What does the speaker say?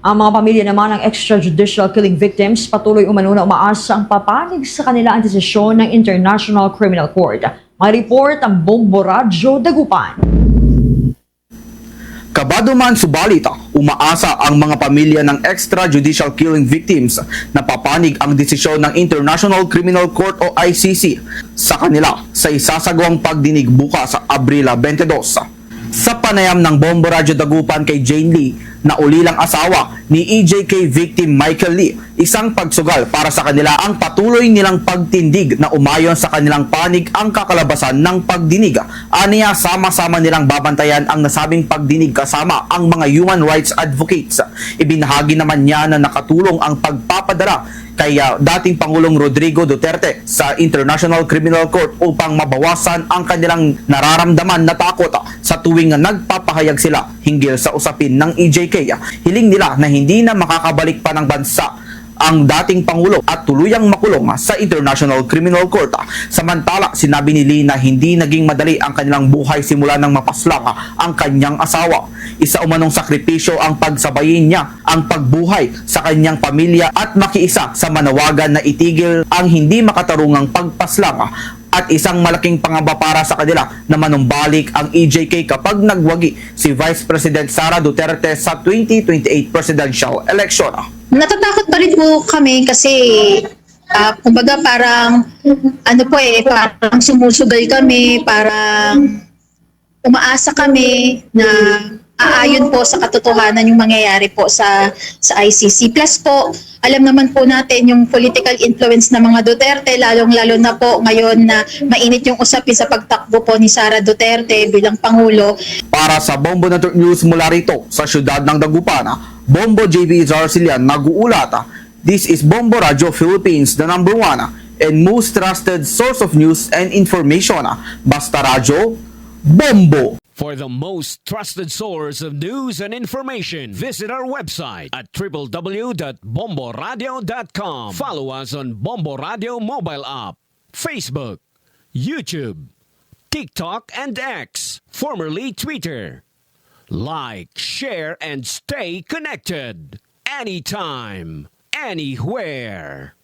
Ang mga pamilya naman ng extrajudicial killing victims patuloy umano na umaasa ang papanig sa kanila ang desisyon ng International Criminal Court. May report ang Bombo Radyo Dagupan. Kabado man subalit, umaasa ang mga pamilya ng extrajudicial killing victims na papanig ang desisyon ng International Criminal Court o ICC sa kanila sa isasagawang pagdinig bukas sa Abril 22. Sa panayam ng Bombo Radyo Dagupan kay Jane Lee na ulilang asawa ni EJK victim Michael Lee, isang pagsugal para sa kanila ang patuloy nilang pagtindig na umayon sa kanilang panig ang kakalabasan ng pagdinig. Aniya, sama-sama nilang babantayan ang nasabing pagdinig kasama ang mga human rights advocates. Ibinahagi naman niya na nakatulong ang pagpapadala kay dating Pangulong Rodrigo Duterte sa International Criminal Court upang mabawasan ang kanilang nararamdaman na takot sa tuwing nagpapahayag sila hinggil sa usapin ng EJK. Hiling nila na hindi na makakabalik pa ng bansa ang dating Pangulo at tuluyang makulong sa International Criminal Court. Samantala, sinabi ni Lee na hindi naging madali ang kanilang buhay simula nang mapaslang ang kanyang asawa. Isa umanong sakripisyo ang pagsabayin niya ang pagbuhay sa kanyang pamilya at makiisa sa manawagan na itigil ang hindi makatarungang pagpaslang at isang malaking pangamba para sa kanila na manumbalik ang EJK kapag nagwagi si Vice President Sara Duterte sa 2028 presidential election. Natatakot pa rin po kami kasi kumbaga parang parang sumusugal kami, parang umaasa kami na aayon po sa katotohanan yung mangyayari po sa ICC. Plus po, alam naman po natin yung political influence ng mga Duterte, lalong-lalo na po ngayon na mainit yung usapin sa pagtakbo po ni Sara Duterte bilang Pangulo. Para sa Bombo Network News mula rito sa siyudad ng Dagupan, Bombo JV Zarcilian nag-uulat. This is Bombo Radio Philippines, the #1 and most trusted source of news and information. Basta Radio, Bombo! For the most trusted source of news and information, visit our website at www.bomboradio.com. Follow us on Bombo Radio mobile app, Facebook, YouTube, TikTok, and X, formerly Twitter. Like, share, and stay connected. Anytime, anywhere.